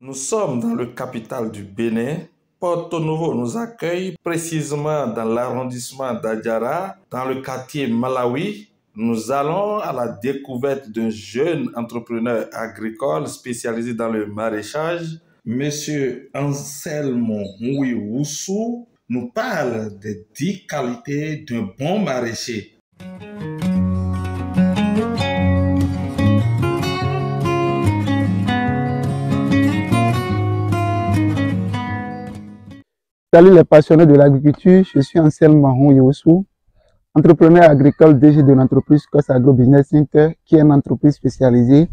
Nous sommes dans le capital du Bénin. Porto Novo nous accueille précisément dans l'arrondissement d'Adjara, dans le quartier Malawi. Nous allons à la découverte d'un jeune entrepreneur agricole spécialisé dans le maraîchage. Monsieur Anselmo Mouiwoussou nous parle des 10 qualités d'un bon maraîcher. Salut les passionnés de l'agriculture, je suis Anselmo Mouiwoussou, entrepreneur agricole DG de l'entreprise COS Agro Business Inc., qui est une entreprise spécialisée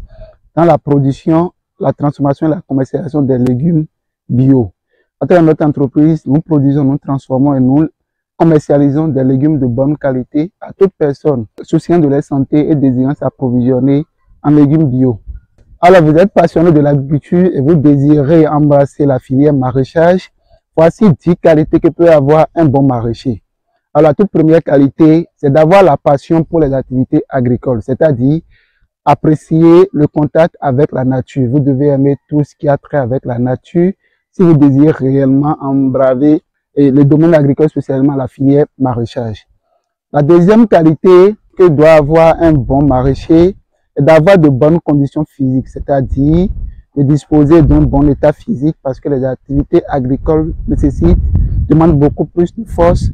dans la production, la transformation et la commercialisation des légumes bio. À travers notre entreprise, nous produisons, nous transformons et nous commercialisons des légumes de bonne qualité à toute personne souciant de leur santé et désirant s'approvisionner en légumes bio. Alors, vous êtes passionné de l'agriculture et vous désirez embrasser la filière maraîchage. Voici 10 qualités que peut avoir un bon maraîcher. Alors, la toute première qualité, c'est d'avoir la passion pour les activités agricoles, c'est-à-dire apprécier le contact avec la nature. Vous devez aimer tout ce qui a trait avec la nature si vous désirez réellement embraver le domaine agricole, spécialement la filière maraîchage. La deuxième qualité que doit avoir un bon maraîcher est d'avoir de bonnes conditions physiques, c'est-à-dire de disposer d'un bon état physique parce que les activités agricoles demandent beaucoup plus de force.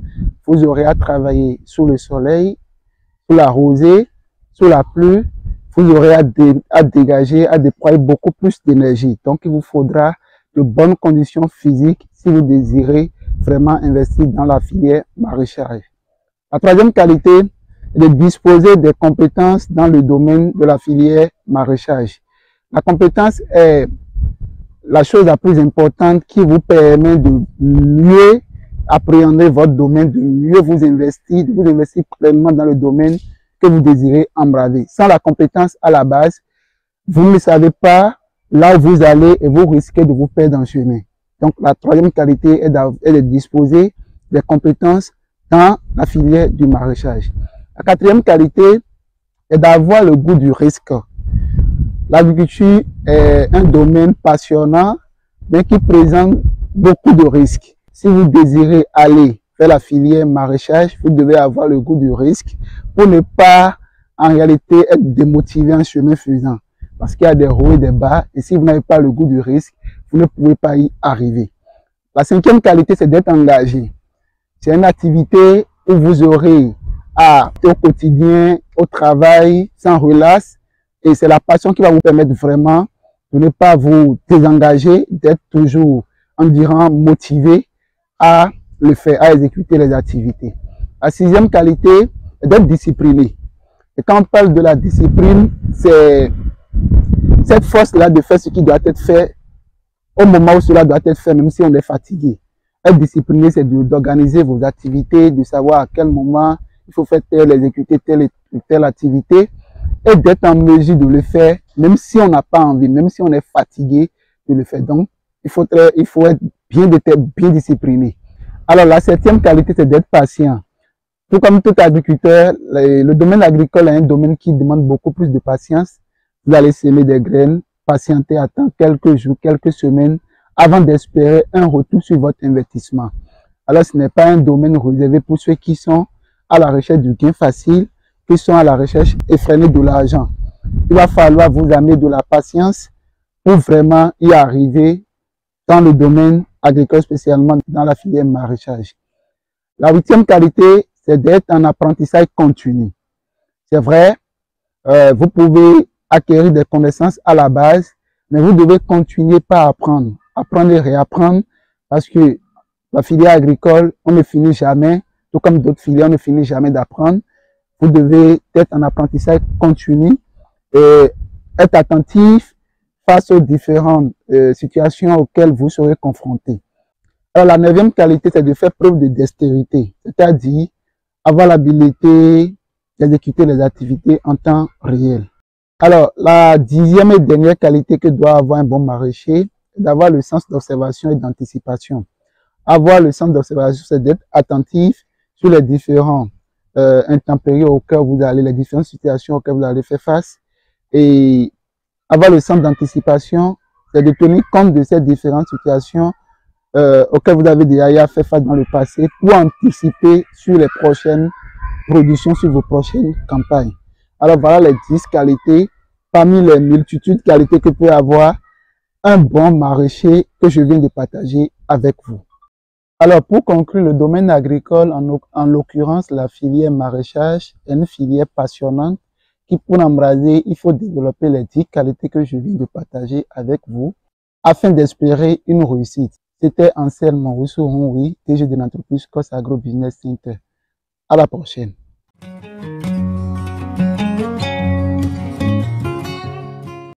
Vous aurez à travailler sous le soleil, sous la rosée, sous la pluie. Vous aurez à dégager, à déployer beaucoup plus d'énergie. Donc, il vous faudra de bonnes conditions physiques si vous désirez vraiment investir dans la filière maraîchage. La troisième qualité est de disposer des compétences dans le domaine de la filière maraîchage. La compétence est la chose la plus importante qui vous permet de mieux appréhender votre domaine, de mieux vous investir pleinement dans le domaine que vous désirez embraver. Sans la compétence à la base, vous ne savez pas là où vous allez et vous risquez de vous perdre en chemin. Donc, la troisième qualité est de disposer des compétences dans la filière du maraîchage. La quatrième qualité est d'avoir le goût du risque. L'agriculture est un domaine passionnant, mais qui présente beaucoup de risques. Si vous désirez aller vers la filière maraîchage, vous devez avoir le goût du risque pour ne pas, en réalité, être démotivé en chemin faisant. Parce qu'il y a des hauts et des bas, et si vous n'avez pas le goût du risque, vous ne pouvez pas y arriver. La cinquième qualité, c'est d'être engagé. C'est une activité où vous aurez à être au quotidien, au travail, sans relâche. Et c'est la passion qui va vous permettre vraiment de ne pas vous désengager, d'être toujours, en disant, motivé à le faire, à exécuter les activités. La sixième qualité est d'être discipliné. Et quand on parle de la discipline, c'est cette force-là de faire ce qui doit être fait au moment où cela doit être fait, même si on est fatigué. Être discipliné, c'est d'organiser vos activités, de savoir à quel moment il faut faire exécuter telle ou telle activité, et d'être en mesure de le faire, même si on n'a pas envie, même si on est fatigué de le faire. Donc, il faut être bien discipliné. Alors, la septième qualité, c'est d'être patient. Tout comme tout agriculteur, le domaine agricole est un domaine qui demande beaucoup plus de patience. Vous allez semer des graines, patienter, attendre quelques jours, quelques semaines, avant d'espérer un retour sur votre investissement. Alors, ce n'est pas un domaine réservé pour ceux qui sont à la recherche du gain facile, qui sont à la recherche effrénée de l'argent. Il va falloir vous amener de la patience pour vraiment y arriver dans le domaine agricole, spécialement dans la filière maraîchage. La huitième qualité, c'est d'être en apprentissage continu. C'est vrai, vous pouvez acquérir des connaissances à la base, mais vous devez continuer par apprendre et réapprendre, parce que la filière agricole, on ne finit jamais, tout comme d'autres filières, on ne finit jamais d'apprendre. Vous devez être en apprentissage continu et être attentif face aux différentes situations auxquelles vous serez confrontés. Alors, la neuvième qualité, c'est de faire preuve de dextérité, c'est-à-dire avoir l'habilité d'exécuter les activités en temps réel. Alors, la dixième et dernière qualité que doit avoir un bon maraîcher, c'est d'avoir le sens d'observation et d'anticipation. Avoir le sens d'observation, c'est d'être attentif sur les différents intempéries auxquelles vous allez, les différentes situations auxquelles vous allez faire face. Et avoir le sens d'anticipation, c'est de tenir compte de ces différentes situations auxquelles vous avez déjà fait face dans le passé pour anticiper sur les prochaines productions, sur vos prochaines campagnes. Alors voilà les 10 qualités parmi les multitudes de qualités que peut avoir un bon maraîcher que je viens de partager avec vous. Alors pour conclure, le domaine agricole, en l'occurrence la filière maraîchage, est une filière passionnante qui, pour embraser, il faut développer les 10 qualités que je viens de partager avec vous afin d'espérer une réussite. C'était Anselme Oussouroui, DG de l'entreprise COS Agro Business Center. À la prochaine.